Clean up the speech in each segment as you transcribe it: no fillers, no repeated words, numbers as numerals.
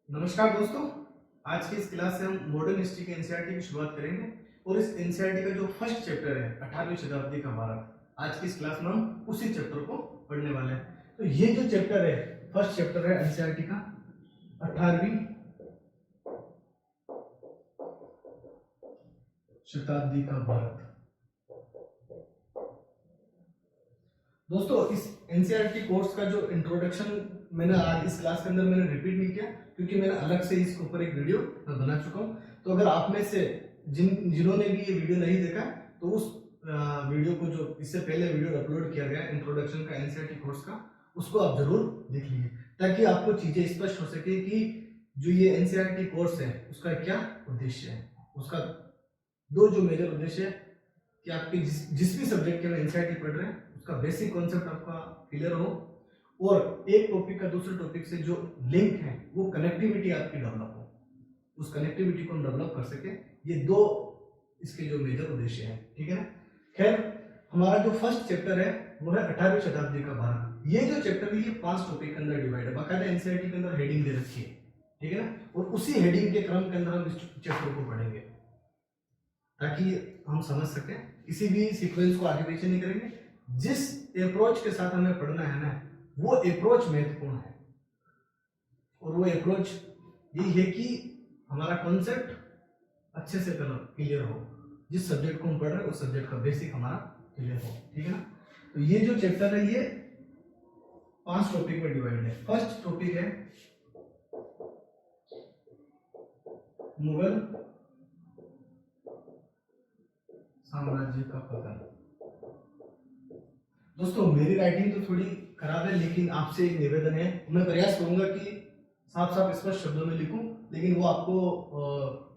नमस्कार दोस्तों। आज की इस क्लास से हम मॉडर्न हिस्ट्री के एनसीईआरटी की शुरुआत करेंगे और इस एनसीईआरटी का जो फर्स्ट चैप्टर है 18वीं शताब्दी का भारत, आज की इस क्लास में हम उसी चैप्टर को पढ़ने वाले हैं। तो ये जो चैप्टर है, फर्स्ट चैप्टर है एनसीईआरटी का 18वीं शताब्दी का भारत। दोस्तों, इस एनसीईआरटी कोर्स का जो इंट्रोडक्शन मैंने आज इस क्लास के अंदर मैंने रिपीट नहीं किया, क्योंकि मैंने अलग से इसके ऊपर एक वीडियो बना चुका हूं। तो अगर आप में से जिन्होंने भी ये वीडियो नहीं देखा तो उस वीडियो को, जो इससे पहले वीडियो अपलोड किया गया इंट्रोडक्शन का एनसीईआरटी कोर्स का, उसको आप जरूर देख लीजिए, ताकि आपको चीजें स्पष्ट हो सके कि जो ये एनसीईआरटी कोर्स है उसका क्या उद्देश्य है। उसका दो जो मेजर उद्देश्य है कि आपके जिस भी सब्जेक्ट के एनसीईआरटी पढ़ रहे हैं उसका बेसिक कॉन्सेप्ट आपका क्लियर हो, और एक टॉपिक का दूसरे टॉपिक से जो लिंक है वो कनेक्टिविटी आपकी डेवलप हो, उस कनेक्टिविटी को हम डेवलप कर सके। ये दो इसके जो मेजर उद्देश्य हैं, ठीक है ना। खैर, हमारा जो फर्स्ट चैप्टर है वो है 18वीं शताब्दी का भारत। ये जो चैप्टर है ये 5 टॉपिक के अंदर डिवाइड है, बाकायदा एनसीईआरटी के अंदर हेडिंग दे रखी है, ठीक है ना। और उसी हेडिंग के क्रम के अंदर हम इस चैप्टर को पढ़ेंगे ताकि हम समझ सकें, किसी भी सीक्वेंस को आगे पीछे नहीं करेंगे। जिस अप्रोच के साथ हमें पढ़ना है ना, वो अप्रोच महत्वपूर्ण है, और वो अप्रोच यही है कि हमारा कॉन्सेप्ट अच्छे से क्लियर हो, जिस सब्जेक्ट को हम पढ़ रहे हैं उस सब्जेक्ट का बेसिक हमारा क्लियर हो, ठीक है ना। तो ये जो चैप्टर है ये 5 टॉपिक में डिवाइड है। फर्स्ट टॉपिक है मुगल साम्राज्य का पतन। दोस्तों, मेरी राइटिंग तो थोड़ी खराब है, लेकिन आपसे एक निवेदन है, मैं प्रयास करूंगा कि साफ साफ स्पष्ट शब्दों में लिखूं, लेकिन वो आपको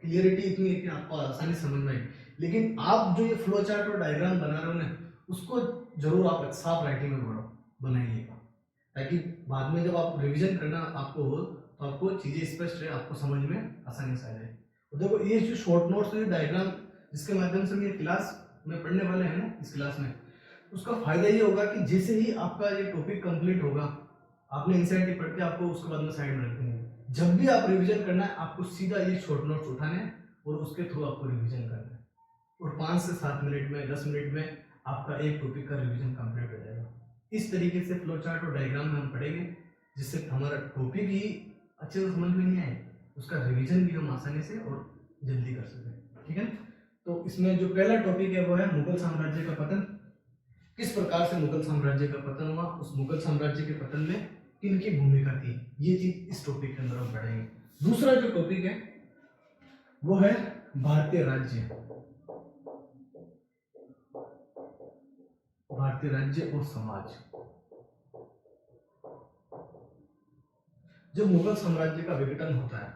क्लियरिटी इतनी है कि आपको आसानी समझ में आए। लेकिन आप जो ये फ्लो चार्ट और डायग्राम बना रहे हो ना, उसको जरूर आप साफ राइटिंग में बनाइएगा, ताकि बाद में जब आप रिविजन करना आपको हो तो आपको चीजें स्पष्ट रहे, आपको समझ में आसानी से आ जाए। तो देखो, ये जो शॉर्ट नोट्स और डायग्राम जिसके माध्यम से ये क्लास में पढ़ने वाले हैं ना, इस क्लास में उसका फायदा ये होगा कि जैसे ही आपका ये टॉपिक कंप्लीट होगा, आपने एनसीईआरटी पढ़ के आपको उसके बाद में साइड में रख देंगे। जब भी आप रिवीजन करना है, आपको सीधा ये शॉर्ट नोट्स उठाने हैं और उसके थ्रू आपको रिवीजन करना है, और 5 से 7 मिनट में, 10 मिनट में आपका एक टॉपिक का रिवीजन कंप्लीट हो जाएगा। इस तरीके से फ्लो चार्ट और डायग्राम में हम पढ़ेंगे, जिससे हमारा टॉपिक ही अच्छे से समझ में नहीं आए, उसका रिवीजन भी हम आसानी से और जल्दी कर सकें, ठीक है। तो इसमें जो पहला टॉपिक है वो है मुगल साम्राज्य का पतन। किस प्रकार से मुगल साम्राज्य का पतन हुआ, उस मुगल साम्राज्य के पतन में किनकी भूमिका थी, ये चीज इस टॉपिक के अंदर हम पढ़ेंगे। दूसरा जो टॉपिक है वो है भारतीय राज्य, भारतीय राज्य और समाज। जब मुगल साम्राज्य का विघटन होता है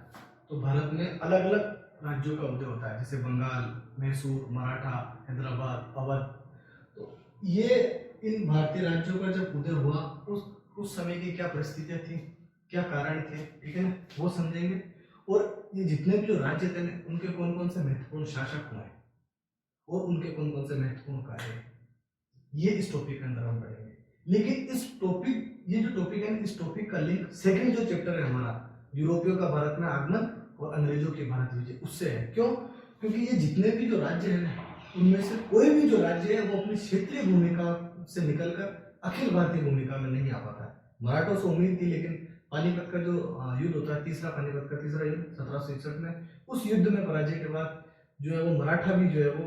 तो भारत में अलग अलग राज्यों का उदय होता है, जैसे बंगाल, मैसूर, मराठा, हैदराबाद, अवध। तो ये इन भारतीय राज्यों का जब उदय हुआ, उस समय की क्या परिस्थितियां थी, क्या कारण थे, ठीक है ना, वो समझेंगे। और ये जितने भी जो राज्य थे उनके कौन कौन से महत्वपूर्ण शासक हुए और उनके कौन कौन से महत्वपूर्ण कार्य, ये इस टॉपिक के अंदर हम पढ़ेंगे। लेकिन इस टॉपिक, ये जो टॉपिक है, इस टॉपिक का लिंक सेकंड जो चैप्टर है हमारा, यूरोपियों का भारत में आगमन और अंग्रेजों के भारत विजय, उससे है। क्यों? क्योंकि ये जितने भी जो राज्य है ना, उनमें से कोई भी जो राज्य है वो अपनी क्षेत्रीय भूमिका से निकलकर अखिल भारतीय भूमिका में नहीं आ पाता है। मराठों से उम्मीद थी, लेकिन पानीपत का जो युद्ध होता है, तीसरा पानीपत का तीसरा युद्ध 1761 में, उस युद्ध में पराजय के बाद जो है वो मराठा भी जो है वो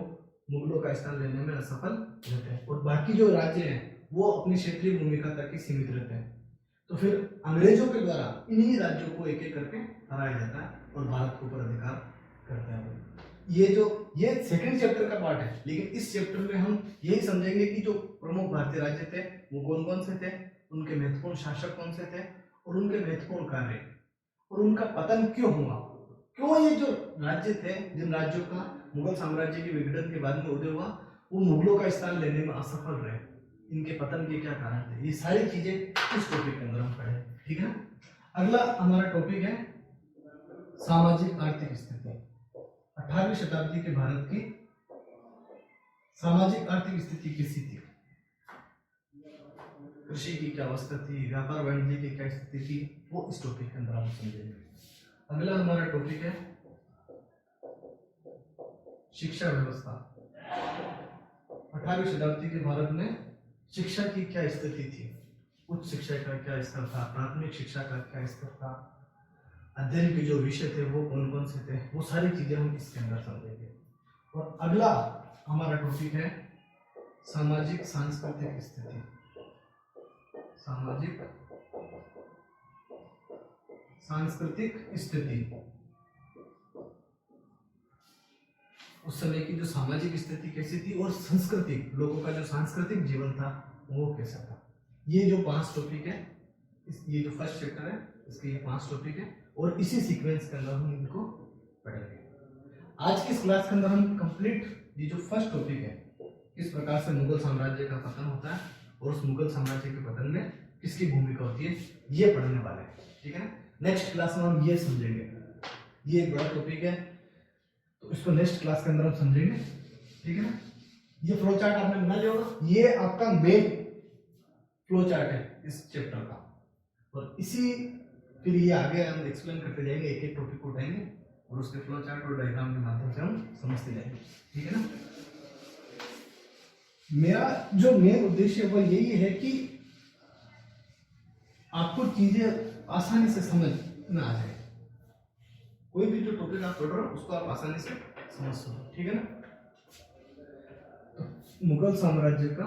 मुगलों का स्थान लेने में असफल रहते हैं, और बाकी जो राज्य हैं वो अपनी क्षेत्रीय भूमिका तक ही सीमित रहते हैं। तो फिर अंग्रेजों के द्वारा इन्हीं राज्यों को एक एक करके हराया जाता है और भारत के ऊपर अधिकार करते हैं। ये सेकंड चैप्टर का पार्ट है, लेकिन इस चैप्टर में हम यही समझेंगे कि जो प्रमुख भारतीय राज्य थे वो कौन कौन से थे, उनके महत्वपूर्ण शासक कौन से थे, और उनके महत्वपूर्ण कार्य, और उनका पतन क्यों हुआ। क्यों ये जो राज्य थे, जिन राज्यों का मुगल साम्राज्य के विघटन के बाद में उदय हुआ, वो मुगलों का स्थान लेने में असफल रहे, इनके पतन के क्या कारण थे, ये सारी चीजें इस टॉपिक के अंदर हम पढ़े, ठीक है। अगला हमारा टॉपिक है सामाजिक आर्थिक स्थिति। 18वीं शताब्दी के भारत की सामाजिक आर्थिक स्थिति कैसी थी, कृषि की क्या अवस्था थी, व्यापार वाणिज्य की क्या स्थिति थी, वो इस टॉपिक के अंदर हम समझेंगे। अगला हमारा टॉपिक है शिक्षा व्यवस्था। 18वीं शताब्दी के भारत में शिक्षा की क्या स्थिति थी, उच्च शिक्षा का क्या स्तर था, प्राथमिक शिक्षा का क्या स्तर था, अध्ययन के जो विषय थे वो कौन कौन से थे, वो सारी चीजें हम इसके अंदर समझेंगे। और अगला हमारा टॉपिक है सामाजिक सांस्कृतिक स्थिति। सामाजिक सांस्कृतिक स्थिति, उस समय की जो सामाजिक स्थिति कैसी थी और सांस्कृतिक, लोगों का जो सांस्कृतिक जीवन था वो कैसा था। ये जो 5 टॉपिक है, ये जो फर्स्ट चैप्टर है इसके ये 5 टॉपिक है और इसी सीक्वेंस के अंदर हम इनको पढ़ेंगे। आज की इस क्लास के अंदर हम कंप्लीट ये जो फर्स्ट टॉपिक है, किस प्रकार से मुगल साम्राज्य का पतन होता है और उस मुगल साम्राज्य के पतन में किसकी भूमिका होती है, ये पढ़ने वाले हैं। ठीक है ना। नेक्स्ट क्लास में हम ये समझेंगे, ये एक बड़ा टॉपिक है तो इसको नेक्स्ट क्लास के अंदर हम समझेंगे। ठीक है ना। ये फ्लो चार्ट आपने बना लिया होगा, ये आपका मेन फ्लो चार्ट है इस चैप्टर का। और इसी फिर ये आगे हम एक्सप्लेन करते जाएंगे, एक एक टॉपिक को उठाएंगे और उसके फ्लो चार्ट और डायग्राम के माध्यम से हम समझते जाएंगे। ठीक है ना। मेरा जो मेन उद्देश्य वो यही है कि आपको चीजें आसानी से समझ में आ जाए। कोई भी जो टॉपिक आप पढ़ रहे हो उसको आप आसानी से समझ सको। ठीक है ना। तो मुगल साम्राज्य का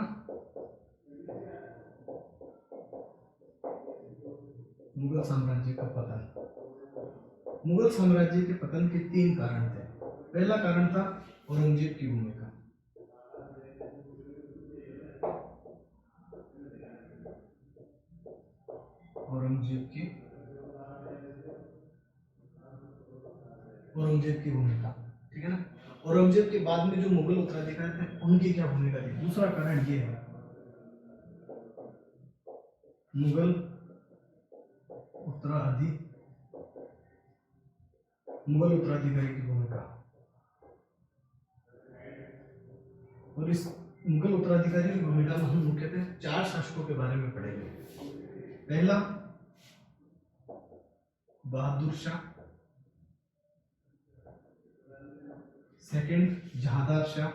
पतन। मुगल साम्राज्य के पतन के 3 कारण थे। पहला कारण था औरंगजेब की भूमिका। औरंगजेब की भूमिका। ठीक है ना। औरंगजेब के बाद में जो मुगल उत्तराधिकारी थे उनकी क्या भूमिका थी। दूसरा कारण ये है मुगल उत्तराधिकारी की भूमिका। और इस मुगल उत्तराधिकारी की भूमिका में हम मुख्यतः 4 शासकों के बारे में पढ़ेंगे। पहला बहादुर शाह, सेकंड जहांदार शाह,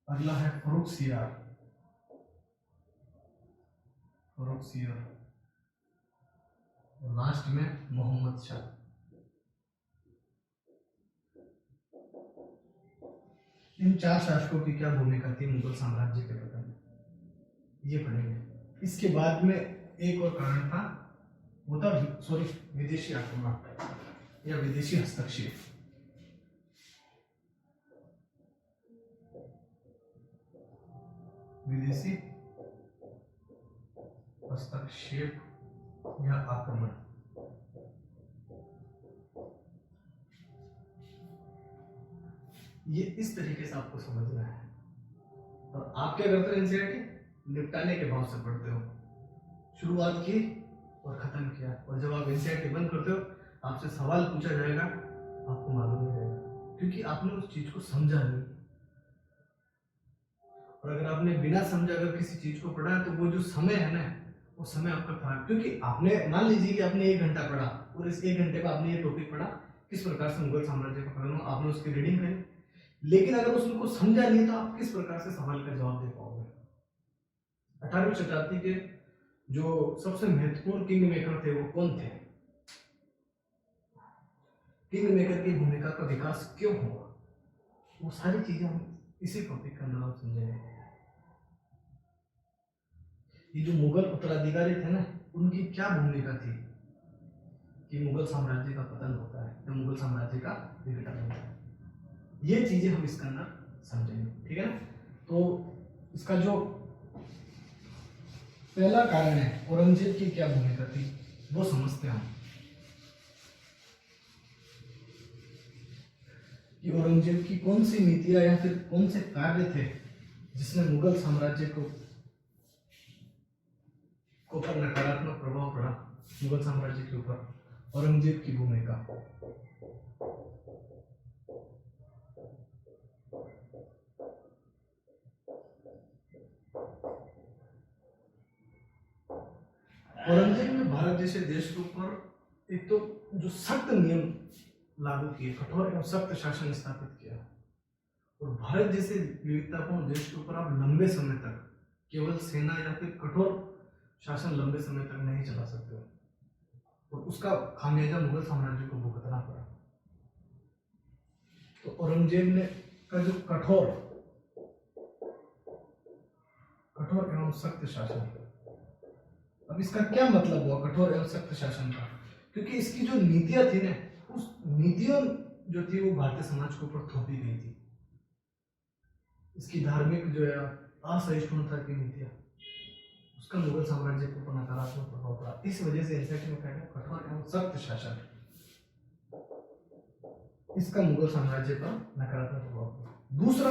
अगला है फर्रुख सियार, और लास्ट में मोहम्मद शाह। इन 4 शासकों की क्या भूमिका थी मुगल साम्राज्य के पतन में, ये पढ़ेंगे। इसके बाद में एक और कारण था, वो था विदेशी आक्रमण या विदेशी हस्तक्षेप। विदेशी हस्तक्षेप या आक्रमण। ये इस तरीके से आपको समझना है। और आप क्या करते हो, एनसीईआरटी निपटाने के भाव से पढ़ते हो। शुरुआत की और खत्म किया, और जब आप एनसीईआरटी बंद करते हो आपसे सवाल पूछा जाएगा, आपको मालूम नहीं रहेगा क्योंकि आपने उस चीज को समझा नहीं। और अगर आपने बिना समझा अगर किसी चीज को पढ़ा है तो वो जो समय है ना, वो समय आपका खराब। क्योंकि आपने मान लीजिए कि आपने 1 घंटा पढ़ा और इस 1 घंटे में आपने ये टॉपिक पढ़ा किस प्रकार से मुगल साम्राज्य का पतन हुआ, आपने उसकी रीडिंग करी, लेकिन अगर उसको समझा नहीं तो आप किस प्रकार से सवाल का जवाब दे पाओगे। 18वीं शताब्दी के जो सबसे महत्वपूर्ण किंग मेकर थे वो कौन थे, किंग मेकर की भूमिका का विकास क्यों हुआ, वो सारी चीजें हम इसी टॉपिक के अंदर हम समझेंगे। ये जो मुगल उत्तराधिकारी थे ना, उनकी क्या भूमिका थी कि मुगल साम्राज्य का पतन होता है या मुगल साम्राज्य का विघटन होता है, ये चीजें हम इसके अंदर समझेंगे। ठीक है ना। तो इसका जो पहला कारण है औरंगजेब की क्या भूमिका थी वो समझते हैं हम कि औरंगजेब की कौन सी नीतियां या फिर कौन से कार्य थे जिसने मुगल साम्राज्य को पर नकारात्मक प्रभाव पड़ा मुगल साम्राज्य के ऊपर। औरंगजेब की भूमिका, औरंगजेब ने भारत जैसे देश के ऊपर एक तो जो सख्त नियम लागू किए, कठोर एवं सख्त शासन स्थापित किया, और भारत जैसे विविधतापूर्ण देश के ऊपर आप लंबे समय तक केवल सेना या फिर कठोर शासन लंबे समय तक नहीं चला सकते हो, और उसका खामियाजा मुगल साम्राज्य को भुगतना पड़ा। तो औरंगजेब ने का जो कठोर एवं सख्त शासन, अब इसका क्या मतलब हुआ कठोर एवं सख्त शासन का? क्योंकि इसकी जो नीतियां थी ना, उस नीतियों जो थी वो भारतीय समाज के ऊपर थोपी गई थी। इसकी धार्मिक जो है असहिष्णुता की नीतियां, उसका मुगल साम्राज्य के ऊपर नकारात्मक प्रभाव पड़ा। इस वजह से एनसीईआरटी में क्या है, कठोर एवं सख्त शासन, इसका मुगल साम्राज्य पर नकारात्मक प्रभाव पड़ा। दूसरा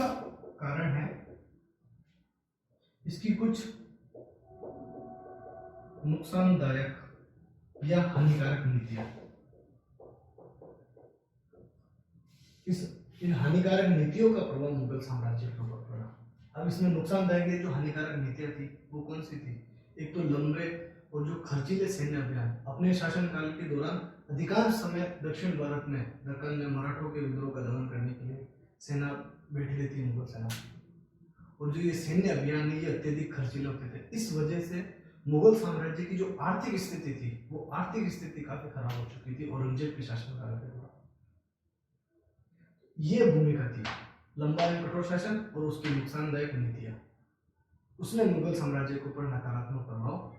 कारण है इसकी कुछ नुकसानदायक या हानिकारक नीतियां। इन हानिकारक नीतियों का प्रभाव मुगल साम्राज्य के ऊपर पड़ा। अब इसमें नुकसानदायक जो हानिकारक नीतियां थी वो कौन सी थी? एक तो लंबे और जो खर्चीले सैन्य अभियान। अपने शासनकाल के दौरान अधिकांश समय दक्षिण भारत में दक्कन में मराठों के विद्रोह का दमन करने के लिए सेना बैठी रहती है, मुगल सेना, और जो ये सैन्य अभियान है ये अत्यधिक खर्चीले होते थे। इस वजह से मुगल साम्राज्य की जो आर्थिक स्थिति थी वो आर्थिक स्थिति काफी खराब हो चुकी थी औरंगजेब के शासनकाल के दौरान। ये भूमिका थी, लंबा एवं कठोर शासन और उसकी नुकसानदायक नीतियां, उसने मुगल साम्राज्य के ऊपर नकारात्मक प्रभाव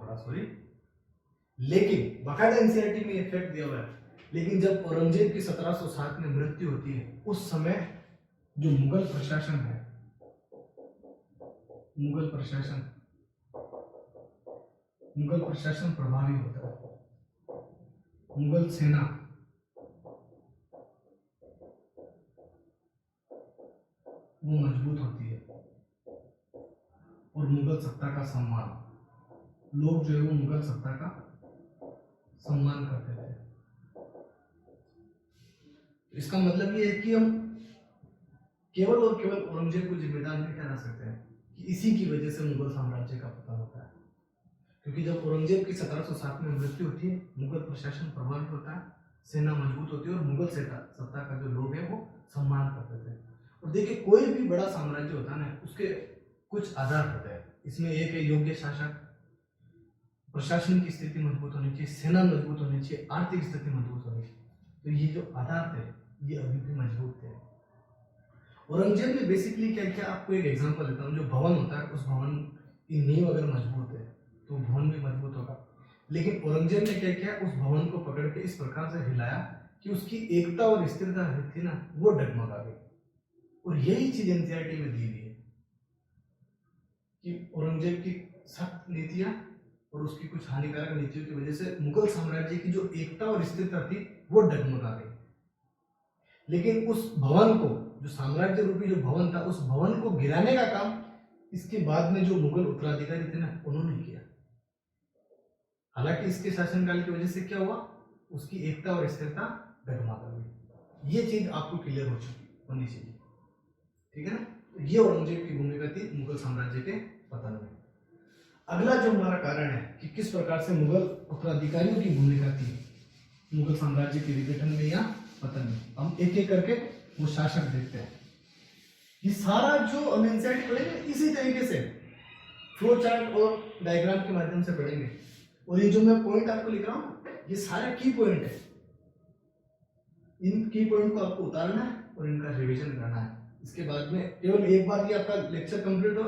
पड़ा। लेकिन बाकायदा एनसीईआरटी में इफेक्ट दिया हुआ है। लेकिन जब औरंगजेब की 1707 में मृत्यु होती है, उस समय जो मुगल प्रशासन प्रभावी होता है। मुगल सेना वो मजबूत होती है, और मुगल सत्ता का सम्मान, लोग जो है वो मुगल सत्ता का सम्मान करते थे। इसका मतलब ये है कि हम केवल और केवल औरंगजेब को जिम्मेदार नहीं ठहरा सकते हैं कि इसी की वजह से मुगल साम्राज्य का पतन होता है। क्योंकि जब औरंगजेब की 1707 में मृत्यु होती है, मुगल प्रशासन प्रभावित होता है, सेना मजबूत होती है, और मुगल सत्ता का जो लोग है वो सम्मान करते थे। और देखिए, कोई भी बड़ा साम्राज्य होता है ना, उसके कुछ आधार होते हैं। इसमें एक है योग्य शासक, प्रशासन की स्थिति मजबूत होनी चाहिए, सेना मजबूत होनी चाहिए, आर्थिक स्थिति मजबूत होनी चाहिए। तो ये जो आधार थे ये अभी भी मजबूत थे। औरंगजेब ने बेसिकली क्या किया, आपको एक एग्जांपल देता हूँ। जो भवन होता है, उस भवन की नींव अगर मजबूत है तो भवन भी मजबूत होगा। लेकिन औरंगजेब ने क्या किया, उस भवन को पकड़ के इस प्रकार से हिलाया कि उसकी एकता और स्थिरता थी ना, वो डगमगा गई। और यही चीज एनसीईआरटी में दी हुई है कि औरंगजेब की सख्त नीतियां और उसकी कुछ हानिकारक नीतियों की वजह से मुगल साम्राज्य की जो एकता और स्थिरता थी वो डगमगा गई। लेकिन उस भवन को, जो साम्राज्य रूपी जो भवन था, उस भवन को गिराने का काम इसके बाद में जो मुगल उत्तराधिकारी थे ना, उन्होंने किया। हालांकि इसके शासनकाल की वजह से क्या हुआ, उसकी एकता और स्थिरता डगमगा गई। ये चीज आपको क्लियर होनी चाहिए, ठीक है ना। तो ये औरंगजेब की भूमिका थी मुगल साम्राज्य के पतन में। अगला जो हमारा कारण है कि किस प्रकार से मुगल उत्तराधिकारियों की भूमिका थी मुगल साम्राज्य के विघटन में या पतन में, हम एक एक करके वो शासक देखते हैं। ये सारा जो हम एनसीईआरटी पढ़ेंगे इसी तरीके से फ्लो चार्ट और डायग्राम के माध्यम से पढ़ेंगे। और ये जो मैं पॉइंट आपको लिख रहा हूं, ये सारे की पॉइंट है। इन की पॉइंट को आपको उतारना है और इनका रिवीजन करना है। इसके बाद में केवल एक बार ये आपका लेक्चर कंप्लीट हो,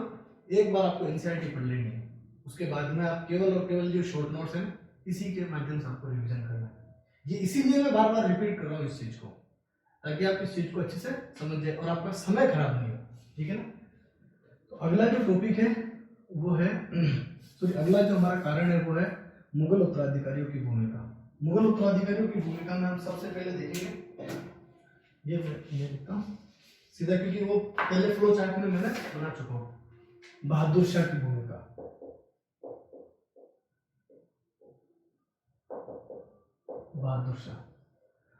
एक बार आपको एनसीईआरटी पढ़ लेनी है। उसके बाद में आप केवल और केवल जो शॉर्ट नोट्स हैं इसी के माध्यम से आपको रिवीजन करना है। ये इसीलिए मैं बार बार रिपीट कर रहा हूँ इस चीज को, ताकि आप इस चीज को अच्छे से समझ जाए और आपका समय खराब नहीं हो, ठीक है ना। तो अगला जो टॉपिक है वो है अगला जो हमारा कारण है वो है मुगल उत्तराधिकारियों की भूमिका। मुगल उत्तराधिकारियों की भूमिका में हम सबसे पहले देखेंगे, ये लिखता हूँ सीधा, क्योंकि वो पहले फ्लो चार्ट में मैंने बना चुका हूँ। बहादुर शाह की भूमिका। बहादुर शाह,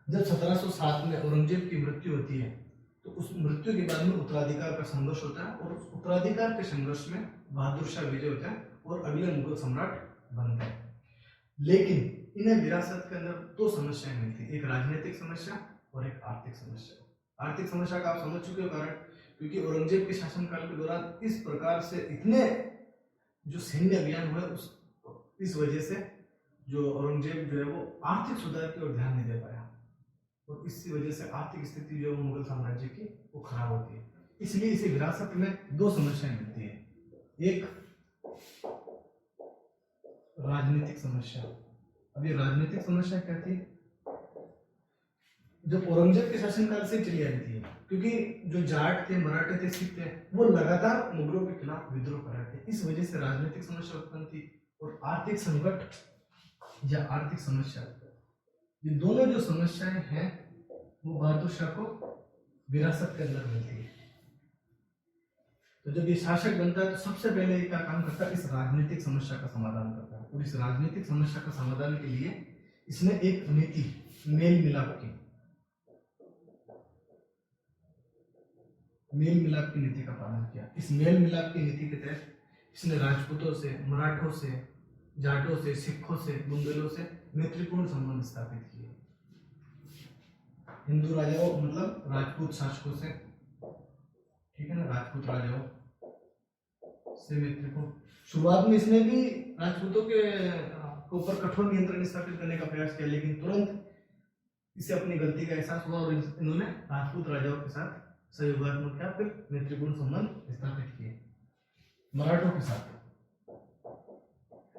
जब 1707 में औरंगजेब की मृत्यु होती है तो उस मृत्यु के बाद में उत्तराधिकार का संघर्ष होता है और उस उत्तराधिकार के संघर्ष में बहादुर शाह विजय होते हैं और अगले मुगल सम्राट बनते हैं। लेकिन इन्हें विरासत के अंदर दो समस्याएं मिलती, एक राजनीतिक समस्या और एक आर्थिक समस्या। आर्थिक समस्या का आप समझ चुके हो कारण, क्योंकि औरंगजेब के शासनकाल के दौरान इस प्रकार से इतने जो सैन्य अभियान हुए इस वजह से जो औरंगजेब जो है वो आर्थिक सुधार की ओर ध्यान नहीं दे पाया और इसी वजह से आर्थिक स्थिति जो है मुगल साम्राज्य की वो खराब होती है। इसलिए इसे विरासत में दो समस्याएं मिलती है, एक राजनीतिक समस्या। अब ये राजनीतिक समस्या क्या थी, जब औरंगजेब के शासनकाल से चली आ रही थी, क्योंकि जो जाट थे, मराठे थे, सिख थे, वो लगातार मुगलों के खिलाफ विद्रोह कर रहे थे। इस वजह से राजनीतिक समस्या उत्पन्न थी और आर्थिक संकट या आर्थिक समस्या, ये दोनों जो समस्याएं हैं वो बहादुर शाह को विरासत के अंदर मिलती है। तो जब ये शासक बनता है तो सबसे पहले क्या काम करता है, इस राजनीतिक समस्या का समाधान करता है। और इस राजनीतिक समस्या का समाधान के लिए इसने एक नीति मेल मिलाप की नीति का पालन किया। इस मेल मिलाप की नीति के तहत इसने राजपूतों से, मराठों से, जाटों से, सिखों से, बुंदेलों से मैत्रीपूर्ण संबंध स्थापित किए। हिंदू राजाओं मतलब राजपूत शासकों से, ठीक है ना, राजपूत राजाओं से मैत्रीपूर्ण। शुरुआत में इसने भी राजपूतों के ऊपर कठोर नियंत्रण स्थापित करने का प्रयास किया, लेकिन तुरंत इसे अपनी गलती का एहसास हुआ और इन्होंने राजपूत राजाओं के साथ सहयोगात्मक क्या फिर मैत्रीपूर्ण संबंध स्थापित किए मराठों के साथ।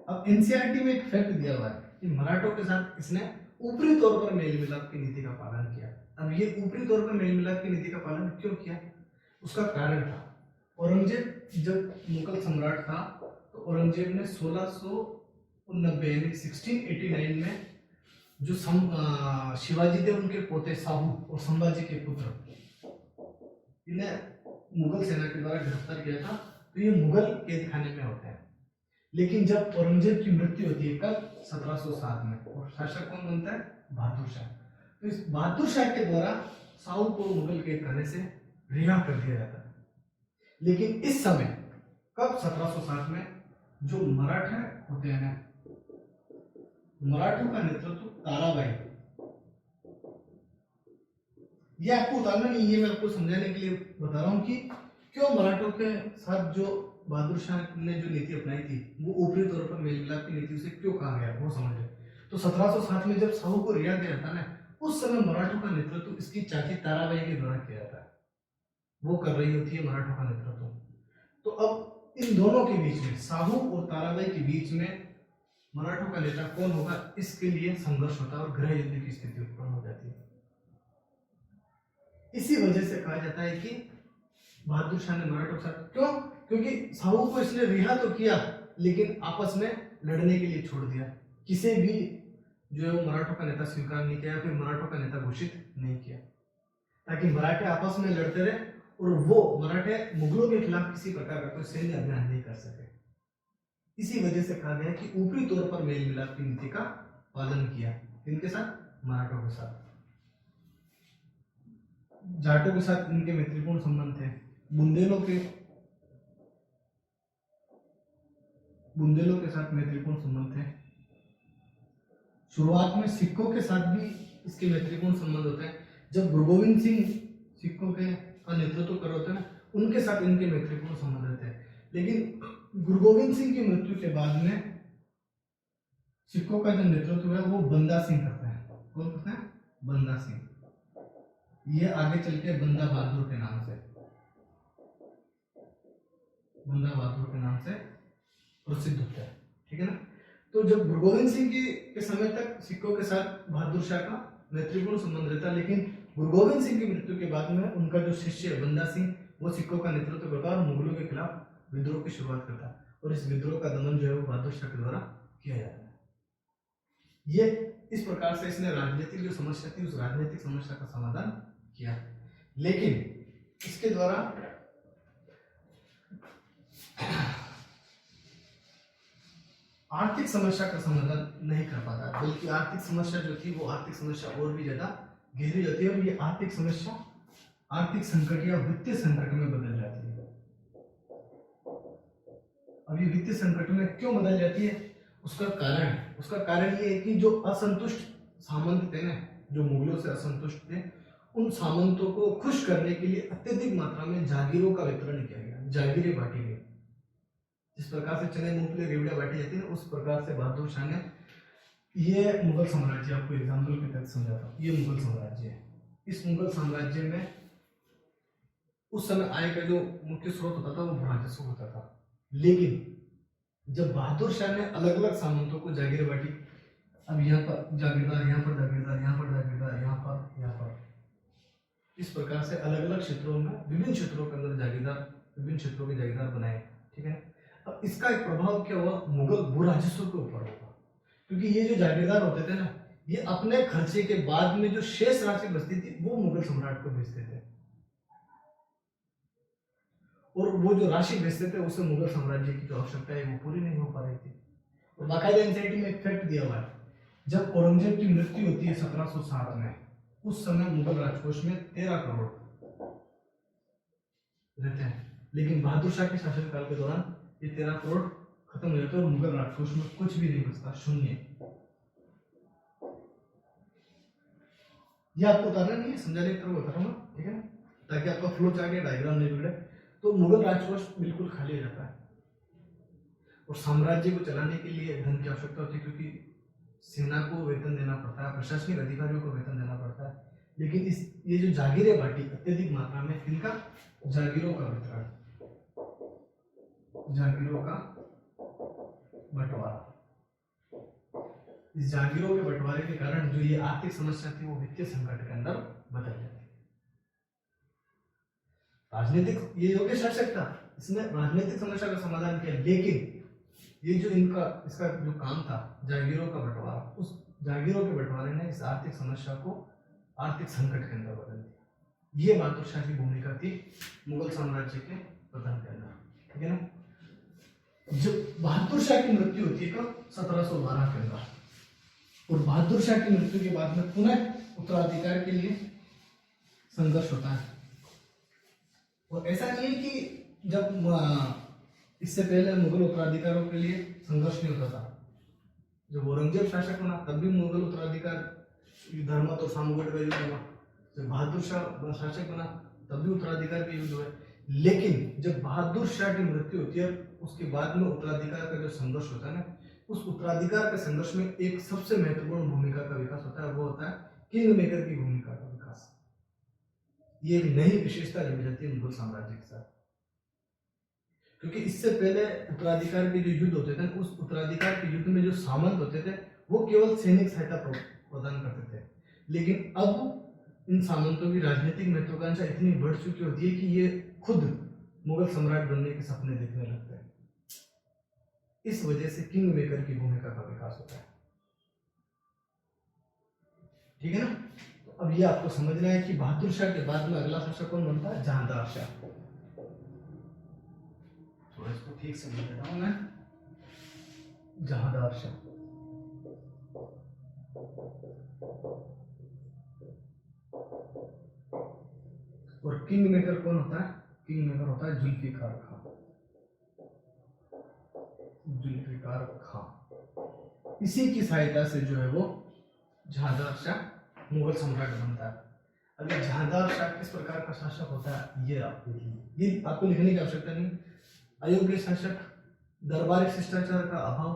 अब एनसीईआरटी में एक फैक्ट दिया हुआ है कि मराठों के साथ इसने ऊपरी तौर पर मेल मिलाप की नीति का पालन किया। अब ये ऊपरी तौर पर मेल मिलाप की नीति का पालन क्यों किया, उसका कारण था, औरंगजेब जब मुगल सम्राट था तो औरंगजेब ने 1689 यानी 1689 में जो शिवाजी थे उनके पोते साहू और संभाजी के पुत्र इन्हें मुगल सेना के द्वारा गिरफ्तार किया था। तो ये मुगल कैद खाने में होते हैं। लेकिन जब औरंगजेब की मृत्यु होती है कब, 1707 में, और शासक कौन बनता है, बहादुर शाह। तो इस बहादुर शाह के द्वारा साहू को मुगल कैद खाने से रिहा कर दिया जाता है। लेकिन इस समय कब, 1707 में, जो मराठा होते हैं, मराठों का नेतृत्व ताराबाई, ये आपको उतारना नहीं है, मैं आपको समझाने के लिए बता रहा हूं कि क्यों मराठों के साथ जो बहादुर शाह ने जो नीति अपनाई थी वो ऊपरी तौर पर मेल मिलाप की नीति, उसे क्यों कहा गया वो समझे। तो 1707 में जब साहू को रिहा किया जाता है, उस समय मराठों का नेतृत्व इसकी चाची ताराबाई के द्वारा किया जाता है, वो कर रही होती है मराठों का नेतृत्व। तो अब इन दोनों के बीच में, साहू और ताराबाई के बीच में मराठों का नेता कौन होगा, इसके लिए संघर्ष होता है और गृह युद्ध की स्थिति उत्पन्न हो जाती है। इसी वजह से कहा जाता है कि बहादुर शाह ने मराठों के साथ, क्यों, क्योंकि साहू को इसने रिहा तो किया लेकिन आपस में लड़ने के लिए छोड़ दिया, किसी भी जो है वो मराठों का नेता स्वीकार नहीं किया, फिर मराठों का नेता घोषित नहीं किया, ताकि मराठे आपस में लड़ते रहे और वो मराठे मुगलों के खिलाफ किसी प्रकार का कोई सैन्य अभियान नहीं कर सके। इसी वजह से कहा गया कि ऊपरी तौर पर मेल मिलाप की नीति का पालन किया। इनके साथ, मराठों के साथ, जाटों के साथ इनके मैत्रीपूर्ण संबंध थे, बुंदेलों के साथ मैत्रीपूर्ण संबंध थे। शुरुआत में सिखों के साथ भी इसके मैत्रीपूर्ण संबंध होते हैं। जब गुरु गोविंद सिंह सिखों के का नेतृत्व कर रहे थे, उनके साथ इनके मैत्रीपूर्ण संबंध रहते हैं। लेकिन गुरु गोविंद सिंह की मृत्यु के बाद में सिखों का जो नेतृत्व है वो बंदा सिंह करते हैं। कौन करते हैं? बंदा सिंह। ये आगे चल के बंदा बहादुर के नाम से प्रसिद्ध होता है, ठीक है ना। तो जब गुरु गोविंद सिंह के समय तक सिखों के साथ बहादुर शाह का मैत्रीपूर्ण संबंध रहता है, लेकिन गुरु गोविंद सिंह की मृत्यु के बाद में उनका जो शिष्य बंदा सिंह, वो सिखों का नेतृत्व करता है और मुगलों के खिलाफ विद्रोह की शुरुआत करता है, और इस विद्रोह का दमन जो है वो बहादुर शाह के द्वारा किया जाता है। ये इस प्रकार से इसने राजनीतिक जो समस्या थी उस राजनीतिक समस्या का समाधान किया, लेकिन इसके द्वारा आर्थिक समस्या का समाधान नहीं कर पाता, बल्कि आर्थिक समस्या जो थी वो आर्थिक समस्या और भी ज्यादा गहरी होती है। और ये आर्थिक समस्या आर्थिक संकट या वित्तीय संकट में बदल जाती है। अब ये वित्तीय संकट में क्यों बदल जाती है, उसका कारण ये है कि जो असंतुष्ट सामंत थे ना, जो मुगलों से असंतुष्ट थे, उन सामंतों को खुश करने के लिए अत्यधिक मात्रा में जागीरों का वितरण किया गया, जागीरें बांटी गई। जिस प्रकार से चने मूंगफली रेवड़ियां बांटी जाती है, उस प्रकार से बहादुर शाह ने, ये मुगल साम्राज्य, आपको एग्जाम्पल के तहत समझाता हूँ, ये मुगल साम्राज्य है। इस मुगल साम्राज्य में उस समय आय का जो मुख्य स्रोत होता था वो राजस्व होता था। लेकिन जब बहादुर शाह ने अलग अलग सामंतों को जागीरें बांटी, अब यहाँ पर जागीरदार, यहाँ पर जागीरदार, यहाँ पर जागीरदार, यहाँ पर इस प्रकार से अलग अलग क्षेत्रों में, विभिन्न क्षेत्रों के अंदर जागीरदार, विभिन्न क्षेत्रों के जागीरदार बनाए, ठीक है। अब इसका एक प्रभाव क्या हुआ, मुगल भू राजस्व के ऊपर होगा, क्योंकि ये जो जागीरदार होते थे ना, ये अपने खर्चे के बाद में जो शेष राशि बचती थी वो मुगल सम्राट को भेजते थे, और वो जो राशि भेजते थे उससे मुगल साम्राज्य की जो आवश्यकता है वो पूरी नहीं हो पा रही थी। और बाकायदा एनसीईआरटी में एक फैक्ट दिया हुआ है, जब औरंगजेब की मृत्यु होती है 1760 में, उस समय मुगल राजकोष में 13 करोड़ रहते हैं, लेकिन बहादुर शाह के शासनकाल के दौरान ये 13 करोड़ खत्म हो जाते हैं और मुगल राजकोष में कुछ भी नहीं बचता, शून्य। ये आपको बताना नहीं है, समझाने की तरफ बता रहा हूँ, ठीक है, ताकि आपका फ्लो चार्ट या डायग्राम नहीं बिगड़े। तो मुगल राजकोष बिल्कुल खाली हो जाता है, और साम्राज्य को चलाने के लिए धन की आवश्यकता होती है, क्योंकि सेना को वेतन देना पड़ता है, प्रशासनिक अधिकारियों को वेतन देना पड़ता है। लेकिन ये जो जागीरें बांटी अत्यधिक मात्रा में, इनका जागीरों का वितरण, जागीरों का बंटवारा, इस जागीरों के बंटवारे के कारण जो ये आर्थिक समस्या थी वो वित्तीय संकट के अंदर बदल जाती। राजनीतिक, ये योग्य शासक था, इसने राजनीतिक समस्या का समाधान किया, लेकिन ये जो इसका जो काम था जागीरों का बंटवारा, उस जागीरों के बंटवारे ने इस आर्थिक समस्या को आर्थिक संकट के अंदर बदल दिया। ये बहादुर शाह की भूमिका थी मुगल साम्राज्य के पतन के अंदर, ठीक है ना। जब बहादुर शाह की मृत्यु होती है कब, 1712 के अंदर, और बहादुर शाह की मृत्यु के बाद में पुनः उत्तराधिकार के लिए संघर्ष होता है। और ऐसा नहीं है कि जब इससे पहले मुगल उत्तराधिकारों के लिए संघर्ष नहीं होता था, जब औरंगजेब शासक बना तब भी मुगल उत्तराधिकार धर्मत और सामूहिक का युद्ध हुआ, जब बहादुर शाह शासक बना तब भी उत्तराधिकार के युद्ध हुए। लेकिन जब बहादुर शाह की मृत्यु होती है उसके बाद में उत्तराधिकार का जो संघर्ष होता है ना, उस उत्तराधिकार के संघर्ष में एक सबसे महत्वपूर्ण भूमिका का विकास होता है, वो होता है किंग मेकर की भूमिका का विकास। ये एक नई विशेषता जमी जाती है मुगल साम्राज्य के साथ, क्योंकि इससे पहले उत्तराधिकार के जो युद्ध होते थे, उस उत्तराधिकार के युद्ध में जो सामंत होते थे वो केवल सैनिक सहायता प्रदान करते थे, लेकिन अब इन सामंतों की राजनीतिक महत्वाकांक्षा इतनी बढ़ चुकी होती है कि ये खुद मुगल सम्राट बनने के सपने देखने लगते हैं। इस वजह से किंग मेकर की भूमिका का विकास होता है, ठीक है ना। तो अब ये आपको समझना है कि बहादुर शाह के बाद में अगला शासक कौन बनता है, जहांदार शाह। थोड़ा इसको ठीक से समझ देता हूं मैं, जहांदार शाह। और किंग मेकर कौन होता है, किंग मेकर होता है जुल्फिकार खान। जुल्फिकार खान, इसी की सहायता से जो है वो जहांदार शाह मुगल सम्राट बनता है। अगर जहांदार शाह किस प्रकार का शासक होता है ये आप देखिए, ये आपको लिखने की आवश्यकता नहीं। अयोग्य शासक, दरबारी शिष्टाचार का अभाव,